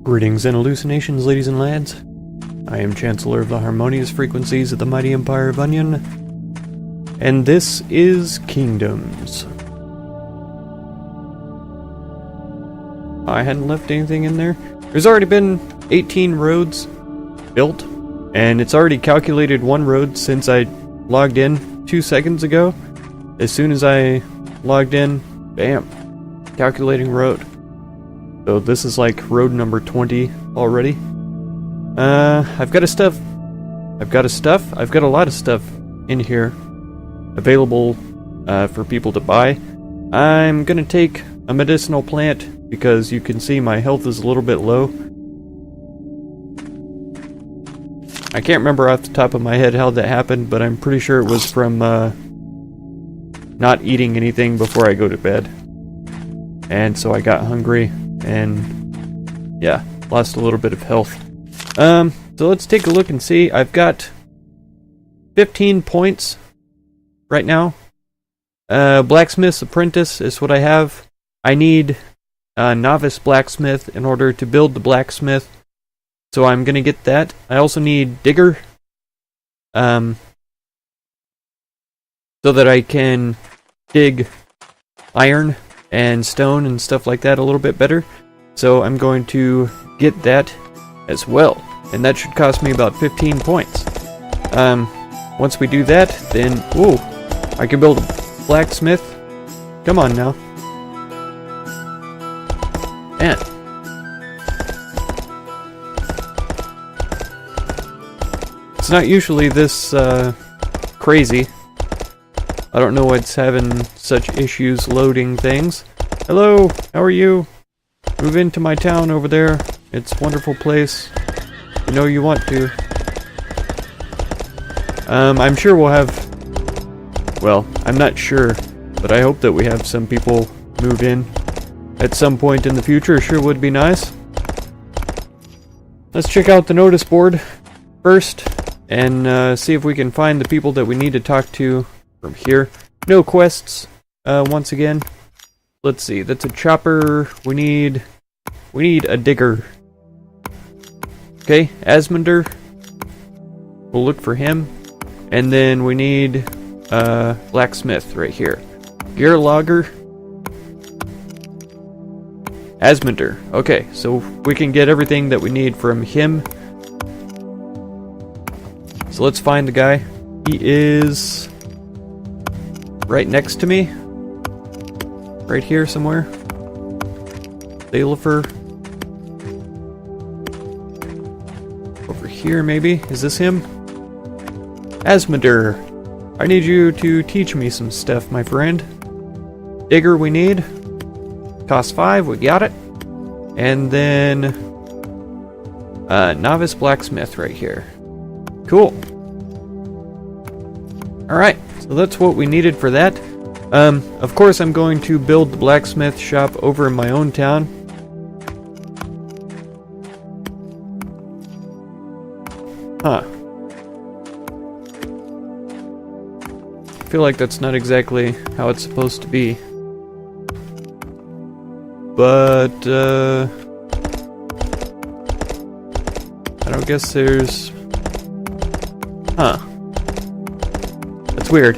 Greetings and hallucinations, ladies and lads. I am Chancellor of the Harmonious Frequencies of the Mighty Empire of Onion, and this is Kingdoms. I hadn't left anything in there. There's already been 18 roads built, and it's already calculated one road since I logged in 2 seconds ago. As soon as I logged in, bam, calculating road. So this is like road number 20 already. I've got a lot of stuff in here available for people to buy. I'm gonna take a medicinal plant because you can see my health is a little bit low. I can't remember off the top of my head how that happened, but I'm pretty sure it was from not eating anything before I go to bed. And so I got hungry and yeah, lost a little bit of health. So let's take a look and see. I've got 15 points right now. Blacksmith's Apprentice is what I have. I need a Novice Blacksmith in order to build the blacksmith, so I'm gonna get that. I also need Digger, so that I can dig iron and stone and stuff like that a little bit better. So I'm going to get that as well, and that should cost me about 15 points. Once we do that, then I can build a blacksmith. Come on now, man. It's not usually this crazy. I don't know what's having such issues loading things. Hello, how are you? Move into my town over there. It's a wonderful place. You know you want to. I'm sure we'll have... Well, I'm not sure, but I hope that we have some people move in at some point in the future. Sure would be nice. Let's check out the notice board first and see if we can find the people that we need to talk to from here. No quests, once again. Let's see, that's a chopper. We need a digger. Okay, Asmender. We'll look for him. And then we need blacksmith right here. Gear logger. Asmender. Okay, so we can get everything that we need from him. So let's find the guy. He is right next to me. Right here somewhere. Thalifer. Over here maybe. Is this him? Asmender, I need you to teach me some stuff, my friend. Digger we need. Cost 5, we got it. And then Novice Blacksmith right here. Cool. Alright, so that's what we needed for that. Of course I'm going to build the blacksmith shop over in my own town. Huh. I feel like that's not exactly how it's supposed to be. But, I don't guess there's... Huh. That's weird.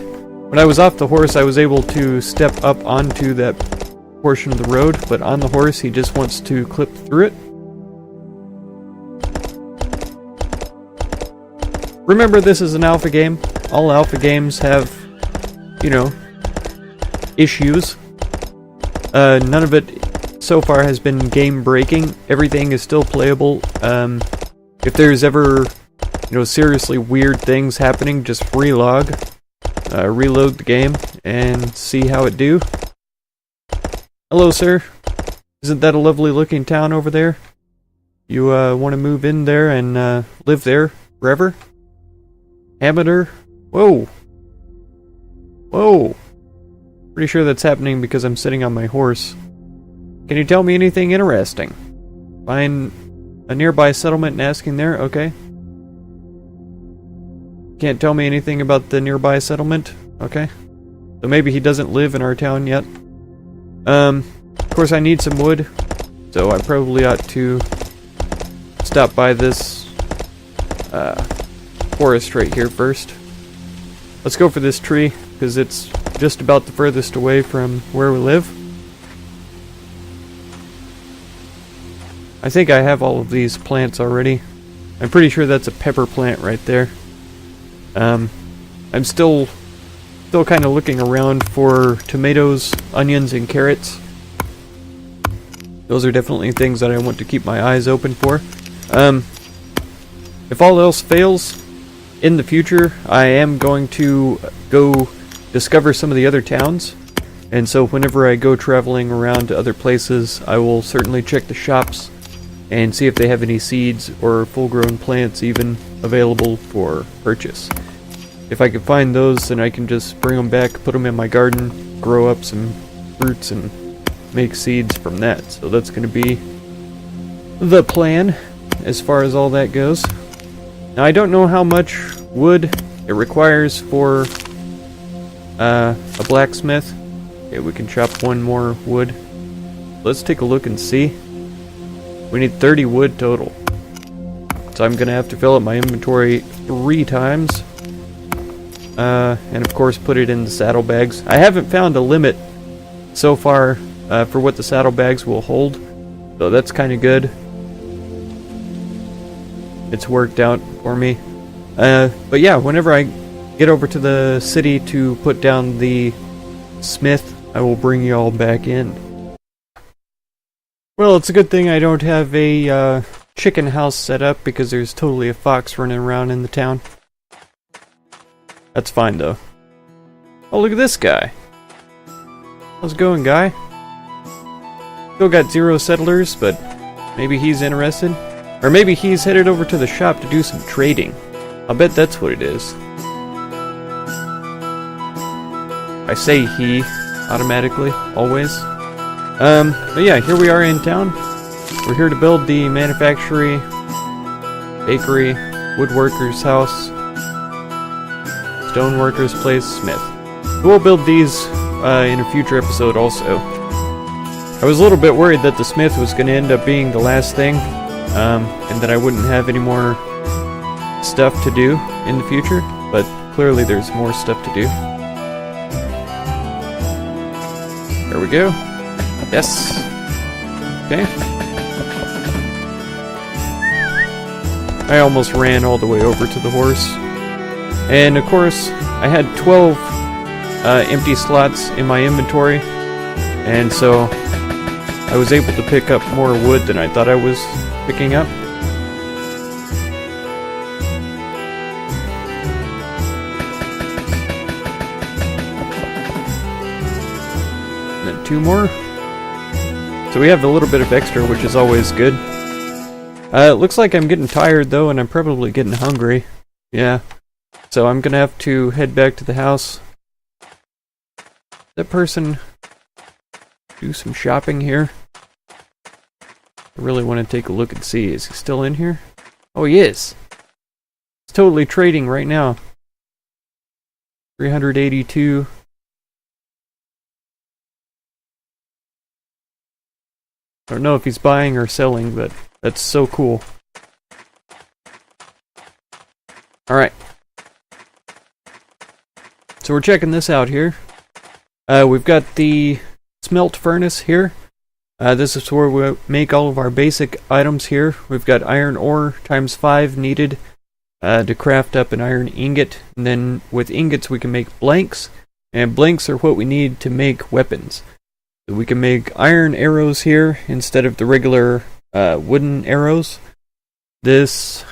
When I was off the horse, I was able to step up onto that portion of the road, but on the horse, he just wants to clip through it. Remember, this is an alpha game. All alpha games have, you know, issues. None of it so far has been game-breaking. Everything is still playable. If there's ever, you know, seriously weird things happening, just relog. Reload the game and see how it do. Hello, sir. Isn't that a lovely looking town over there? You want to move in there and live there forever? Amateur? Whoa. Whoa. Pretty sure that's happening because I'm sitting on my horse. Can you tell me anything interesting? Find a nearby settlement and asking there? Okay. Can't tell me anything about the nearby settlement? Okay. So maybe he doesn't live in our town yet. Of course I need some wood, so I probably ought to stop by this forest right here first. Let's go for this tree, because it's just about the furthest away from where we live. I think I have all of these plants already. I'm pretty sure that's a pepper plant right there. I'm still kind of looking around for tomatoes, onions, and carrots. Those are definitely things that I want to keep my eyes open for. If all else fails, in the future, I am going to go discover some of the other towns. And so whenever I go traveling around to other places, I will certainly check the shops and see if they have any seeds or full-grown plants even available for purchase. If I can find those, then I can just bring them back, put them in my garden, grow up some fruits, and make seeds from that. So that's going to be the plan as far as all that goes. Now I don't know how much wood it requires for a blacksmith. Okay, we can chop one more wood. Let's take a look and see. We need 30 wood total. So I'm going to have to fill up my inventory 3 times. And of course put it in the saddlebags. I haven't found a limit so far for what the saddlebags will hold. So that's kind of good. It's worked out for me. But yeah, whenever I get over to the city to put down the smith, I will bring you all back in. Well, it's a good thing I don't have a chicken house set up because there's totally a fox running around in the town. That's fine though. Oh, look at this guy. How's it going, guy? Still got 0 settlers, but maybe he's interested. Or maybe he's headed over to the shop to do some trading. I'll bet that's what it is. I say he automatically, always. But yeah, here we are in town. We're here to build the manufactory, bakery, woodworker's house, stoneworker's place, smith. We'll build these in a future episode also. I was a little bit worried that the smith was going to end up being the last thing, and that I wouldn't have any more stuff to do in the future, but clearly there's more stuff to do. There we go. Yes. Okay. I almost ran all the way over to the horse. And of course, I had 12 empty slots in my inventory, and so I was able to pick up more wood than I thought I was picking up. And then 2 more. So we have a little bit of extra, which is always good. It looks like I'm getting tired though, and I'm probably getting hungry. Yeah. So I'm gonna have to head back to the house. That person do some shopping here. I really want to take a look and see. Is he still in here? Oh, he is. He's totally trading right now. 382. I don't know if he's buying or selling, but that's so cool. Alright. So we're checking this out here. We've got the smelt furnace here. This is where we make all of our basic items here. We've got iron ore times 5 needed to craft up an iron ingot. And then with ingots we can make blanks. And blanks are what we need to make weapons. So we can make iron arrows here instead of the regular wooden arrows. It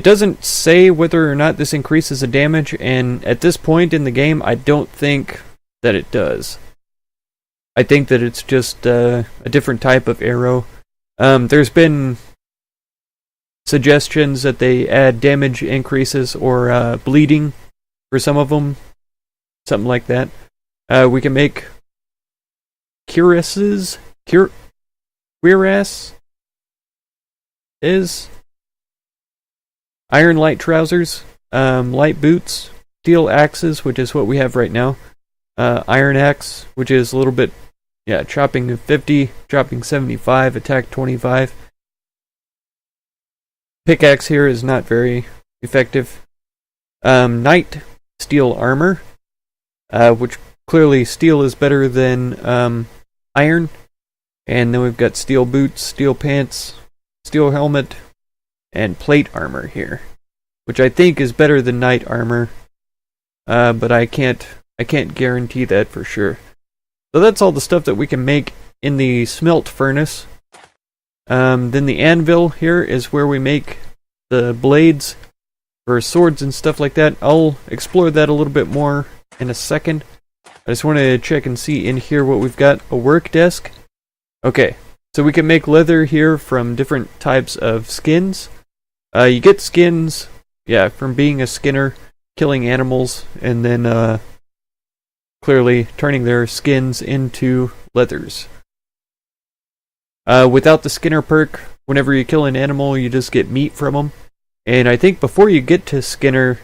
doesn't say whether or not this increases the damage, and at this point in the game, I don't think that it does. I think that it's just a different type of arrow. There's been suggestions that they add damage increases or bleeding for some of them, something like that. We can make cuirasses. Cuirass is iron light trousers, light boots, steel axes, which is what we have right now. Iron axe, which is a little bit Yeah, chopping 50, chopping 75, attack 25. Pickaxe here is not very effective. Knight steel armor, which clearly steel is better than iron. And then we've got steel boots, steel pants, steel helmet, and plate armor here, which I think is better than knight armor, but I can't guarantee that for sure. So that's all the stuff that we can make in the smelt furnace. Then the anvil here is where we make the blades for swords and stuff like that. I'll explore that a little bit more in a second. I just want to check and see in here what we've got. A work desk. Okay, so we can make leather here from different types of skins. You get skins, from being a skinner, killing animals, and then clearly turning their skins into leathers. Without the skinner perk, whenever you kill an animal, you just get meat from them. And I think before you get to skinner,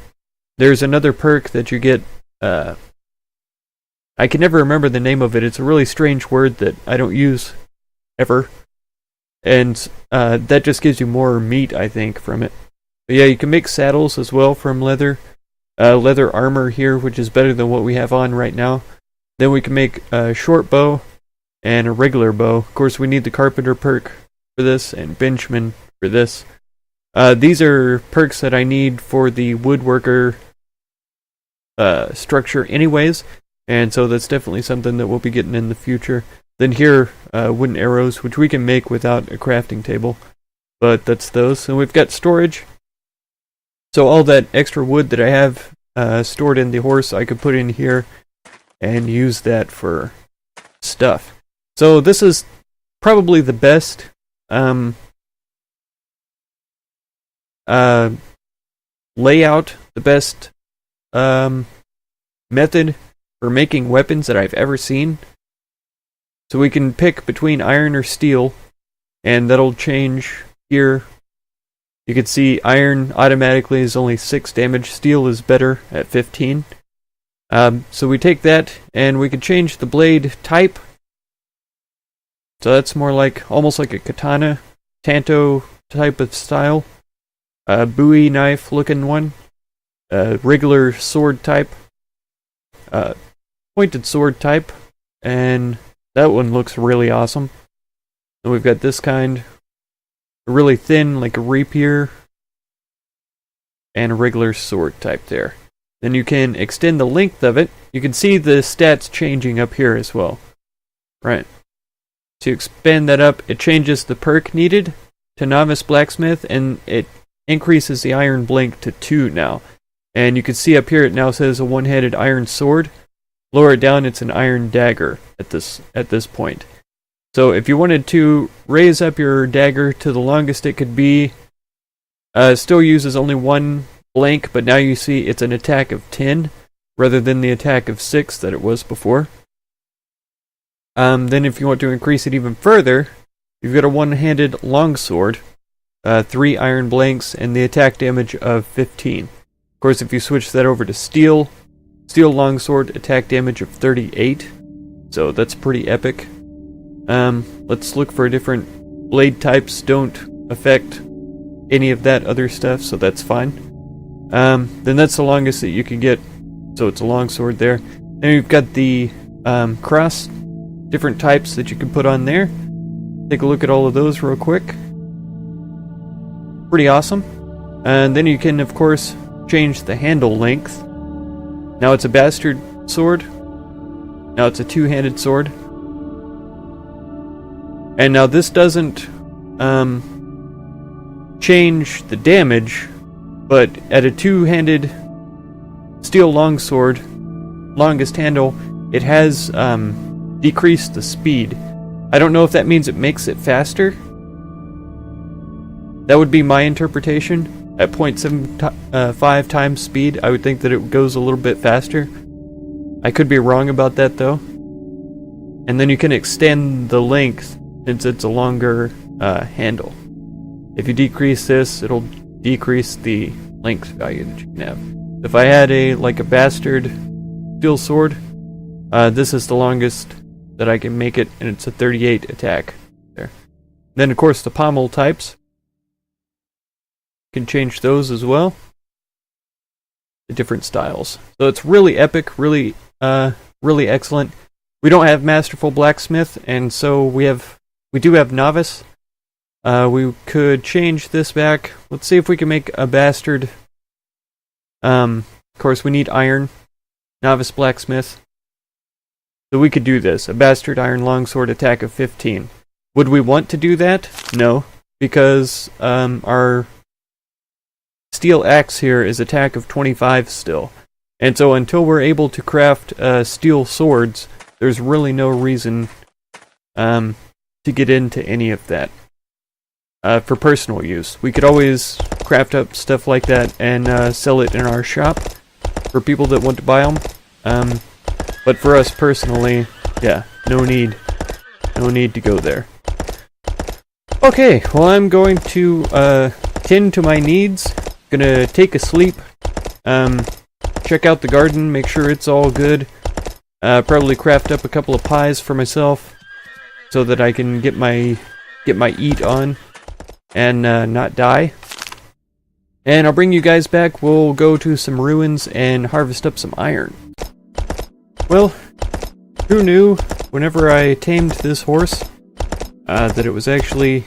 there's another perk that you get. I can never remember the name of it. It's a really strange word that I don't use ever. And that just gives you more meat, I think, from it. But yeah, you can make saddles as well from leather. Leather armor here, which is better than what we have on right now. Then we can make a short bow and a regular bow. Of course, we need the carpenter perk for this and benchman for this. These are perks that I need for the woodworker structure anyways, and so that's definitely something that we'll be getting in the future. Then here, wooden arrows, which we can make without a crafting table, but that's those. And we've got storage. So all that extra wood that I have stored in the horse, I could put in here and use that for stuff. So this is probably the best layout, the best method for making weapons that I've ever seen. So we can pick between iron or steel, and that'll change here. You can see iron automatically is only 6 damage, steel is better at 15. So we take that, and we can change the blade type. So that's more like, almost like a katana, tanto type of style. Bowie knife looking one. Regular sword type. Pointed sword type. And that one looks really awesome. And we've got this kind. Really thin, like a rapier. And a regular sword type there. Then you can extend the length of it. You can see the stats changing up here as well. Right. To expand that up, it changes the perk needed to novice blacksmith, and it increases the iron blink to 2 now. And you can see up here it now says a one-handed iron sword. Lower it down, it's an iron dagger at this point. So if you wanted to raise up your dagger to the longest it could be, still uses only 1 blank, but now you see it's an attack of 10 rather than the attack of 6 that it was before. Then if you want to increase it even further, you've got a one-handed longsword, 3 iron blanks, and the attack damage of 15. Of course, if you switch that over to steel longsword, attack damage of 38. So that's pretty epic. Let's look for different blade types. Don't affect any of that other stuff, so that's fine. Then that's the longest that you can get. So it's a longsword there. Then you've got the cross, different types that you can put on there. Take a look at all of those real quick. Pretty awesome. And then you can, of course, change the handle length. Now it's a bastard sword. Now it's a 2-handed sword. And now this doesn't change the damage, but at a 2-handed steel longsword, longest handle, it has decreased the speed. I don't know if that means it makes it faster. That would be my interpretation. At 0.75 times speed, I would think that it goes a little bit faster. I could be wrong about that though. And then you can extend the length since it's a longer handle. If you decrease this, it'll decrease the length value that you can have. If I had a bastard steel sword, this is the longest that I can make it, and it's a 38 attack. There. Then, of course, the pommel types. Can change those as well. The different styles. So it's really epic, really excellent. We don't have Masterful Blacksmith, and so we do have Novice. We could change this back. Let's see if we can make a Bastard. Of course, we need Iron. Novice Blacksmith. So we could do this. A Bastard Iron Longsword attack of 15. Would we want to do that? No. Because our Steel Axe here is attack of 25 still. And so until we're able to craft steel swords, there's really no reason to get into any of that. For personal use. We could always craft up stuff like that and sell it in our shop for people that want to buy them. But for us personally, yeah, no need to go there. Okay, well I'm going to tend to my needs. Gonna take a sleep. Check out the garden, make sure it's all good. Probably craft up a couple of pies for myself so that I can get my eat on and not die. And I'll bring you guys back. We'll go to some ruins and harvest up some iron. Well, who knew whenever I tamed this horse that it was actually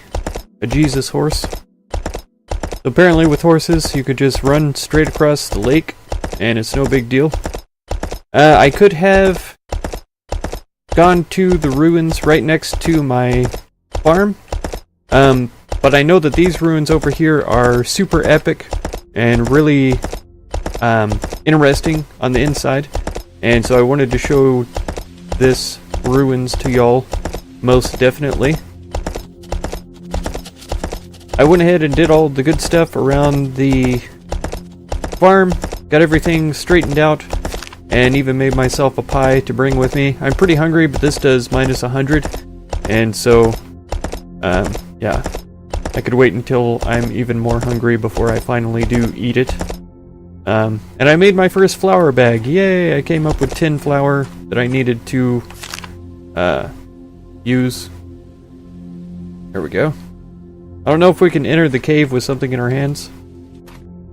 a Jesus horse? So apparently with horses you could just run straight across the lake and it's no big deal. I could have gone to the ruins right next to my farm, but I know that these ruins over here are super epic and really interesting on the inside, and so I wanted to show this ruins to y'all most definitely. I went ahead and did all the good stuff around the farm, got everything straightened out, and even made myself a pie to bring with me. I'm pretty hungry, but this does minus 100, and so, yeah. I could wait until I'm even more hungry before I finally do eat it. And I made my first flour bag. Yay! I came up with 10 flour that I needed to use. There we go. I don't know if we can enter the cave with something in our hands.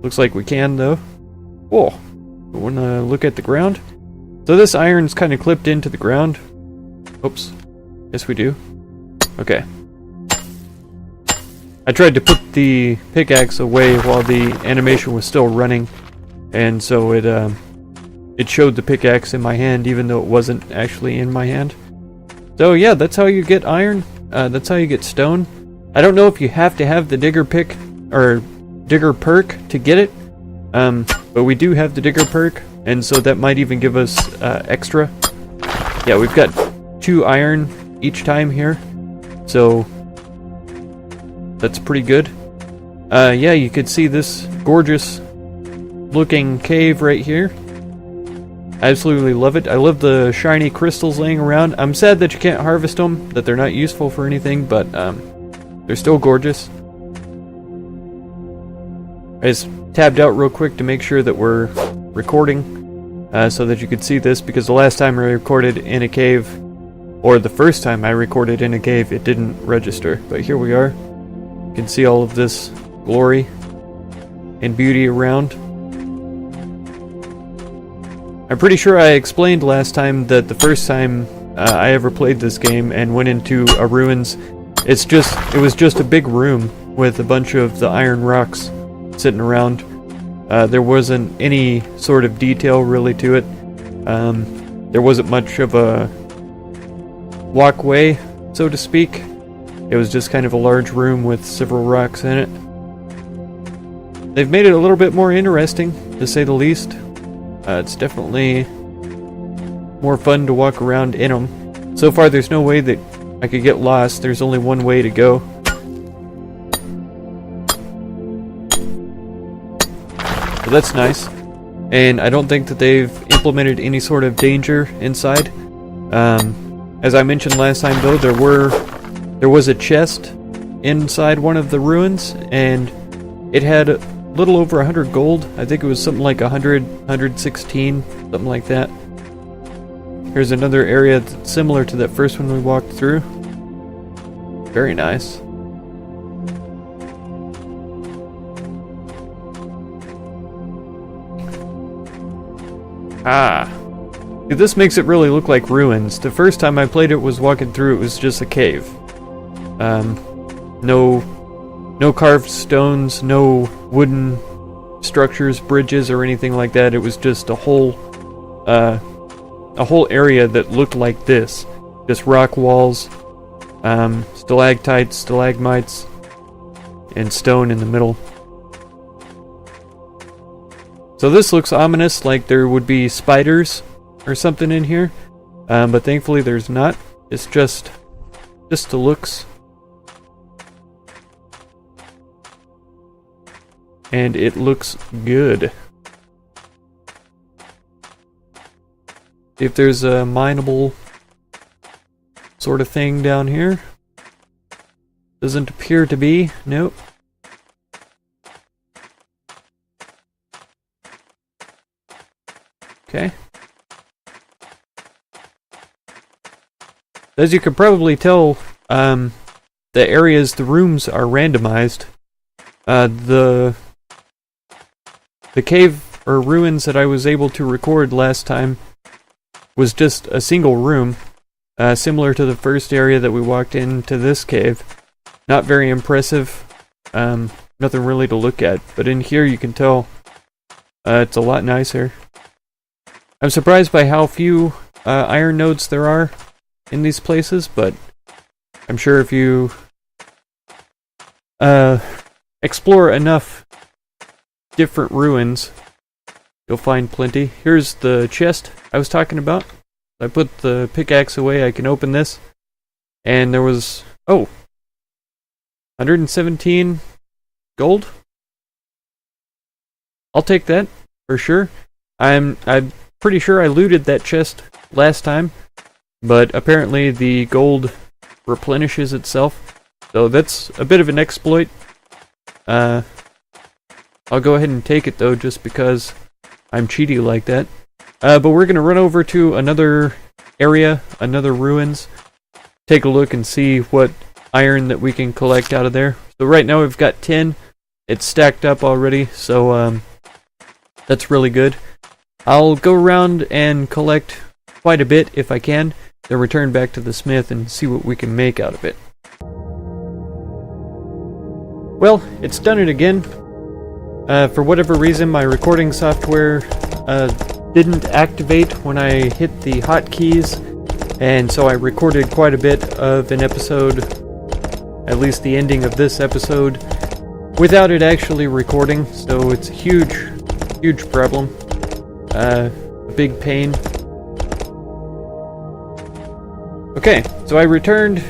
Looks like we can, though. Whoa! I want to look at the ground. So this iron's kind of clipped into the ground. Oops. Yes, we do. Okay. I tried to put the pickaxe away while the animation was still running, and so it showed the pickaxe in my hand even though it wasn't actually in my hand. So yeah, that's how you get iron. That's how you get stone. I don't know if you have to have the digger pick or digger perk to get it, but we do have the digger perk, and so that might even give us extra. Yeah, we've got 2 iron each time here, so that's pretty good. Yeah, you could see this gorgeous looking cave right here. I absolutely love it. I love the shiny crystals laying around. I'm sad that you can't harvest them, that they're not useful for anything, but they're still gorgeous. I just tabbed out real quick to make sure that we're recording so that you could see this, because the last time I recorded in a cave, or the first time I recorded in a cave, it didn't register. But here we are. You can see all of this glory and beauty around. I'm pretty sure I explained last time that the first time I ever played this game and went into a ruins, it was just a big room with a bunch of the iron rocks sitting around. There wasn't any sort of detail really to it. There wasn't much of a walkway, so to speak. It was just kind of a large room with several rocks in it. They've made it a little bit more interesting, to say the least. It's definitely more fun to walk around in them. So far, there's no way that I could get lost. There's only one way to go. So that's nice. And I don't think that they've implemented any sort of danger inside. As I mentioned last time, though, there was a chest inside one of the ruins, and it had a little over 100 gold. I think it was something like 100, 116, something like that. Here's another area that's similar to that first one we walked through. Very nice. Ah. See, this makes it really look like ruins. The first time I played it was walking through, it was just a cave. No carved stones, no wooden structures, bridges, or anything like that. It was just a whole area that looked like this. Just rock walls, stalactites, stalagmites, and stone in the middle. So this looks ominous, like there would be spiders or something in here, but thankfully there's not. It's just the looks. And it looks good. If there's a mineable sort of thing down here. Doesn't appear to be. Nope. Okay. As you can probably tell, the rooms are randomized. The cave or ruins that I was able to record last time was just a single room, similar to the first area that we walked into this cave. Not very impressive, nothing really to look at, but in here you can tell it's a lot nicer. I'm surprised by how few iron nodes there are in these places, but I'm sure if you explore enough different ruins, you'll find plenty. Here's the chest I was talking about. I put the pickaxe away, I can open this, and there was, 117 gold? I'll take that, for sure. I'm pretty sure I looted that chest last time, but apparently the gold replenishes itself, so that's a bit of an exploit. I'll go ahead and take it though, just because I'm cheaty like that. But we're gonna run over to another area, another ruins, take a look and see what iron that we can collect out of there. So right now we've got 10. It's stacked up already, so that's really good. I'll go around and collect quite a bit if I can, then return back to the smith and see what we can make out of it. Well, it's done it again. For whatever reason, my recording software didn't activate when I hit the hotkeys, and so I recorded quite a bit of an episode, at least the ending of this episode, without it actually recording, so it's a huge problem. A big pain. Okay, so I returned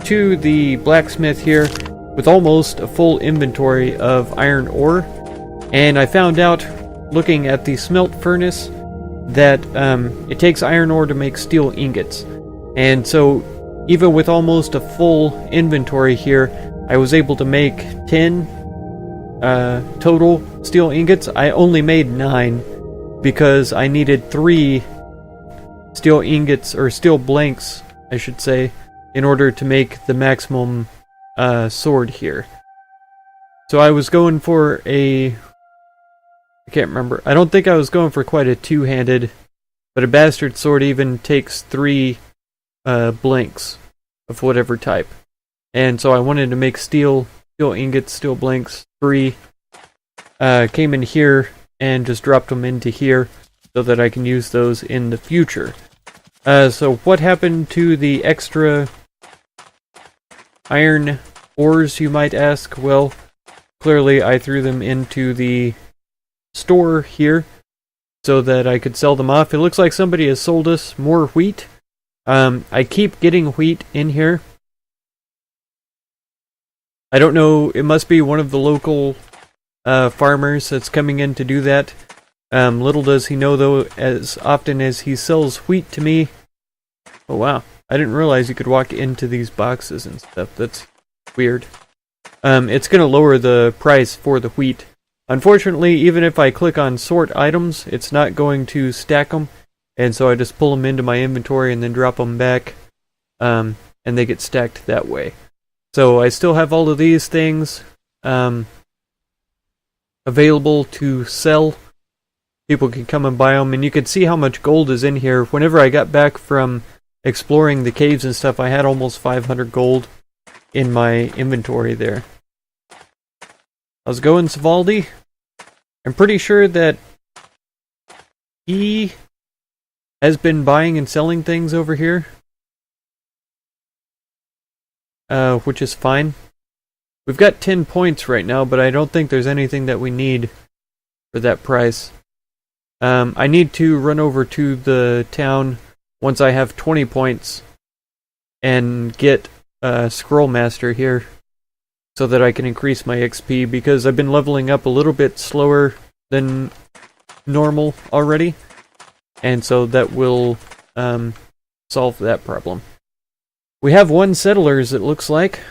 to the blacksmith here with almost a full inventory of iron ore, and I found out, looking at the smelt furnace, that it takes iron ore to make steel ingots. And so, even with almost a full inventory here, I was able to make 10 total steel ingots. I only made 9 because I needed 3 steel ingots, or steel blanks, I should say, in order to make the maximum sword here. So I was going for I can't remember. I don't think I was going for quite a two-handed, but a bastard sword even takes 3 blanks of whatever type. And so I wanted to make steel ingots, steel blanks, 3. Came in here and just dropped them into here so that I can use those in the future. So what happened to the extra iron ores, you might ask? Well, clearly I threw them into the store here so that I could sell them off. It looks like somebody has sold us more wheat. I keep getting wheat in here. I don't know, it must be one of the local farmers that's coming in to do that. Little does he know, though, as often as he sells wheat to me. Oh wow, I didn't realize you could walk into these boxes and stuff. That's weird. It's going to lower the price for the wheat. Unfortunately, even if I click on sort items, it's not going to stack them. And so I just pull them into my inventory and then drop them back, and they get stacked that way. So I still have all of these things available to sell. People can come and buy them, and you can see how much gold is in here. Whenever I got back from exploring the caves and stuff, I had almost 500 gold in my inventory there. How's it going, Savaldi? I'm pretty sure that he has been buying and selling things over here, which is fine. We've got 10 points right now, but I don't think there's anything that we need for that price. I need to run over to the town once I have 20 points and get Scroll Master here so that I can increase my XP, because I've been leveling up a little bit slower than normal already, and so that will solve that problem. We have 1 settlers, it looks like,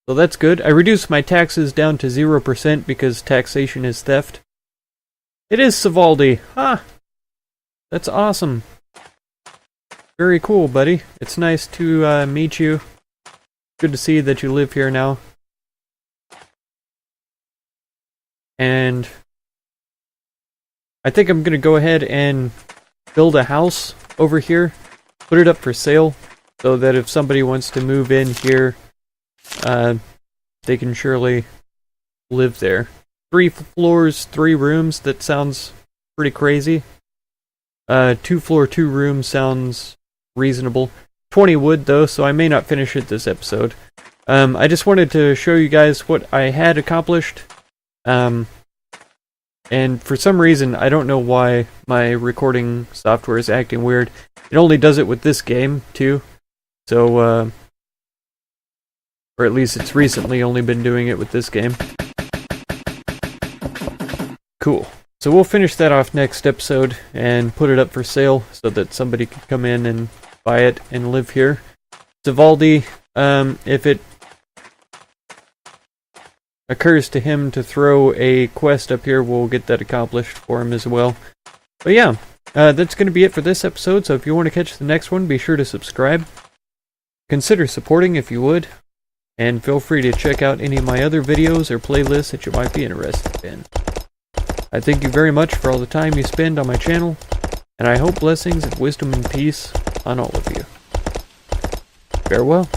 so that's good. I reduced my taxes down to 0% because taxation is theft. It is Savaldi. Ah, that's awesome. Very cool, buddy. It's nice to meet you. Good to see that you live here now. And I think I'm going to go ahead and build a house over here, put it up for sale, so that if somebody wants to move in here, they can surely live there. 3 floors, 3 rooms, that sounds pretty crazy. 2 floor, 2 rooms sounds reasonable. 20 wood though, so I may not finish it this episode. I just wanted to show you guys what I had accomplished. And for some reason, I don't know why my recording software is acting weird. It only does it with this game, too. So, or at least it's recently only been doing it with this game. Cool. So we'll finish that off next episode and put it up for sale so that somebody can come in and buy it and live here. Savaldi, if it occurs to him to throw a quest up here, we'll get that accomplished for him as well. But yeah, that's going to be it for this episode, so if you want to catch the next one, be sure to subscribe. Consider supporting if you would, and feel free to check out any of my other videos or playlists that you might be interested in. I thank you very much for all the time you spend on my channel, and I hope blessings of wisdom and peace on all of you. Farewell.